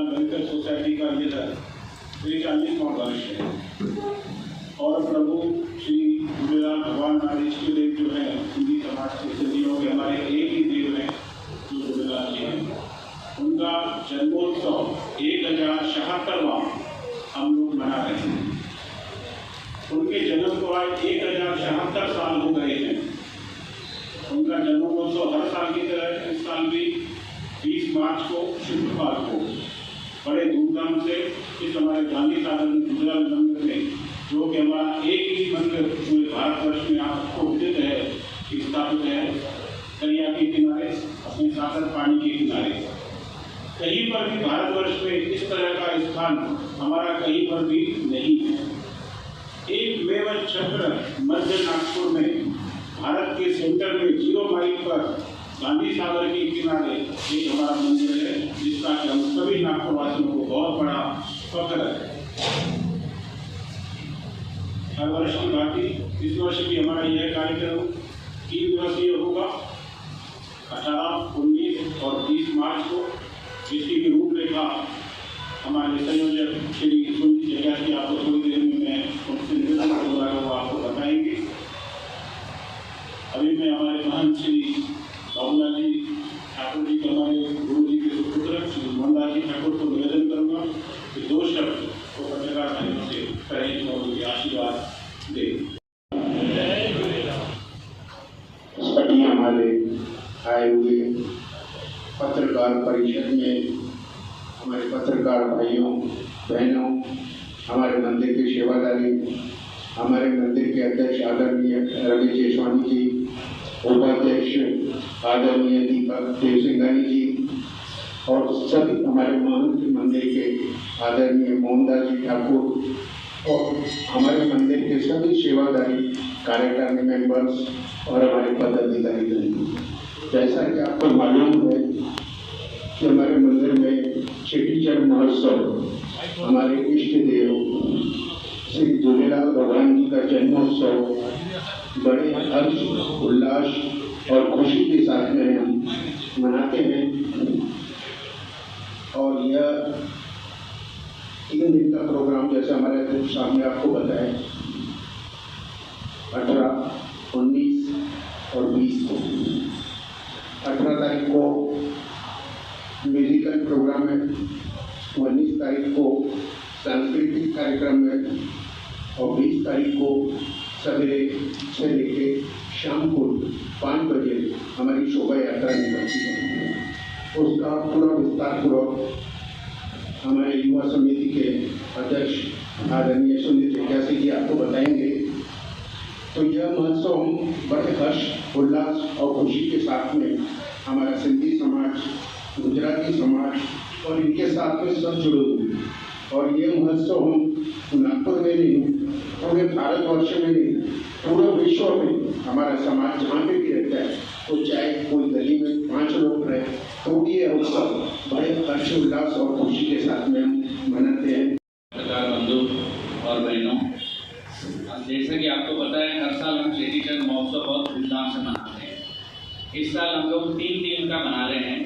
Jhulelal welfare society का ये 43वां वर्ष है और प्रभु श्री झूलेलाल भगवान हमारे इष्ट देव जो है हिंदी समाज के सदियों के हमारे एक ही देव हैं जो झूलेलाल जी हैं, उनका जन्मोत्सव 1076वां हम लोग मना रहे हैं। उनके जन्म को आज 1076 साल हो गए हैं। उनका जन्मोत्सव हर साल की तरह इस साल भी 20 मार्च को शुक्रवार को बड़े धूमधाम से इस हमारे गांधी सागर झूलेलाल मंदिर में, जो कि हमारा एक ही मंदिर पूरे भारतवर्ष में आपको स्थित है, स्थापित है दरिया के किनारे, अपने सागर पानी के किनारे। कहीं पर भी भारतवर्ष में इस तरह का स्थान हमारा कहीं पर भी नहीं है। एक मेवत छत्र मध्य नागपुर में भारत के सेंटर में 0 माइल पर गांधी सागर के किनारे एक हमारा मंदिर है, जिसका कि हम सभी नागपुर वासियों को बहुत बड़ा फख्र है। हर वर्ष की भांति इस वर्ष भी हमारा यह कार्यक्रम 3 दिवसीय होगा, 18, 19 और 20 मार्च को। जिसकी भी रूपरेखा हमारे संयोजक श्री सुनील जैया की आपको थोड़ी देर में मैं उनसे निवेदन करूँगा, वो आपको बताएंगे। अभी मैं हमारे महंत श्री बाबूलाल जी ठाकुर जी के, हमारे गुरु जी के सुपुत्र श्री मोहनदास जी ठाकुर को निवेदन करूँगा कि 2 शब्द को पत्रकार भाइयों से कहें और उनके आशीर्वाद दें। हमारे आए हुए पत्रकार परिषद में हमारे पत्रकार भाइयों बहनों, हमारे मंदिर के सेवादारी, हमारे मंदिर के अध्यक्ष आदरणीय रवि जेसवानी जी, उपाध्यक्ष आदरणीय दीपक देवसिंघानी जी और सभी हमारे महंत मंदिर के आदरणीय मोहनदास जी ठाकुर और हमारे मंदिर के सभी सेवादारी कार्यकारिणी मेंबर्स और हमारे पदाधिकारी। जैसा कि आपको मालूम है कि हमारे मंदिर में चेटीचंड महोत्सव हमारे इष्ट देव श्री झूलेलाल भगवान जी का जन्मोत्सव बड़े हर्ष उल्लास और खुशी के साथ में हम मनाते हैं। और यह 3 दिन का प्रोग्राम, जैसे हमारे सामने आपको बताया, 18, 19 और 20 को। 18 तारीख को म्यूजिकल प्रोग्राम है, 19 तारीख को सांस्कृतिक कार्यक्रम है और 20 तारीख को सवेरे से लेके शाम को 5 बजे हमारी शोभा यात्रा निकलती है। उसका पूरा विस्तार पूर्वक हमारे युवा समिति के अध्यक्ष आदरणीय सुनील जैसे जी आपको बताएंगे। तो यह महोत्सव हम बड़े हर्ष उल्लास और खुशी के साथ में हमारा सिंधी समाज, गुजराती समाज और इनके साथ में सब जुड़े हुए। और ये महोत्सव हम नागपुर में नहीं, पूरे भारतवर्ष में नहीं, पूरे विश्व में हमारा समाज जहाँ पे भी रहता है, तो चाहे कोई गली में 5 लोग रहे, तो भी ये उत्सव बड़े हर्ष उल्लास और खुशी के साथ में हम मनाते हैं। पत्रकार बंधु और बहनों, जैसा कि आपको पता है, हर साल हम चेटीचंड महोत्सव बहुत धूमधाम से मनाते हैं। इस साल हम लोग 3 दिन का मना रहे हैं,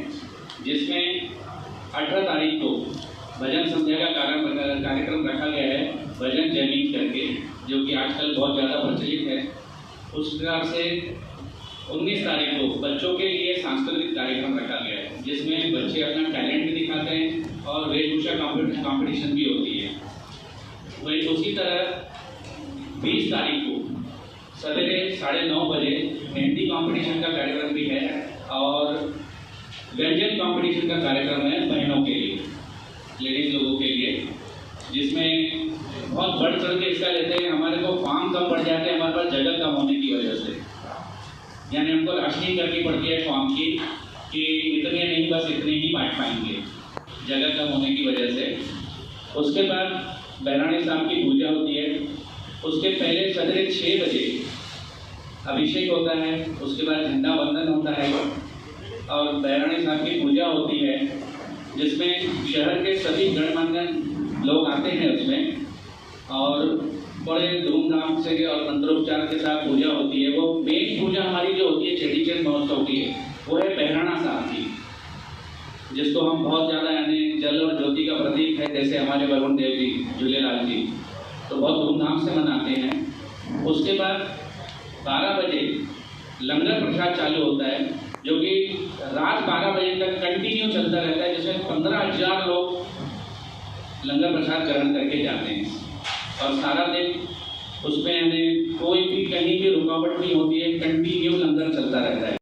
जिसमें 18 तारीख को भजन संध्या का कार्यक्रम रखा गया है, भजन जयमीत करके, जो कि आजकल बहुत ज़्यादा प्रचलित है। उस प्रकार से 19 तारीख को बच्चों के लिए सांस्कृतिक कार्यक्रम रखा गया है, जिसमें बच्चे अपना टैलेंट भी दिखाते हैं और वेशभूषा कॉम्पिटिशन भी होती है। वही उसी तरह 20 तारीख को सवेरे 9:30 बजे मेहंदी कंपटीशन का कार्यक्रम भी है और व्यंजन कंपटीशन का कार्यक्रम है बहनों के लिए, लेडीज लोगों के लिए, जिसमें बहुत बढ़ चढ़ के हिस्सा लेते हैं। हमारे को फॉर्म कम पड़ जाते हैं, हमारे पास जगह कम होने की वजह से, यानी हमको राशनिंग करनी पड़ती है फॉर्म की कि इतने नहीं, बस इतने ही बांट पाएंगे, जगह कम होने की वजह से। उसके बाद बहरानी साहब की पूजा होती है। उसके पहले सवेरे 6 बजे अभिषेक होता है, उसके बाद झंडा वंदन होता है और बहरानी साहब की पूजा होती है, जिसमें शहर के सभी गणमान्य लोग आते हैं उसमें, और बड़े धूमधाम से और मंत्रोच्चार के साथ पूजा होती है। वो मेन पूजा हमारी जो होती है चेटीचंड महोत्सव की, वो है बहराना साहब की, जिसको हम बहुत ज़्यादा यानी जल और ज्योति का प्रतीक है, जैसे हमारे वरुण देव जी, झूलेलाल जी, तो बहुत धूमधाम से मनाते हैं। उसके बाद 12 बजे लंगर प्रसाद चालू होता है, जो कि रात 12 बजे तक कंटिन्यू चलता रहता है, जिसमें 15,000 लोग लंगर प्रसाद ग्रहण करके जाते हैं और सारा दिन उसमें कोई भी कहीं भी रुकावट नहीं होती है, कंटिन्यू लंगर चलता रहता है।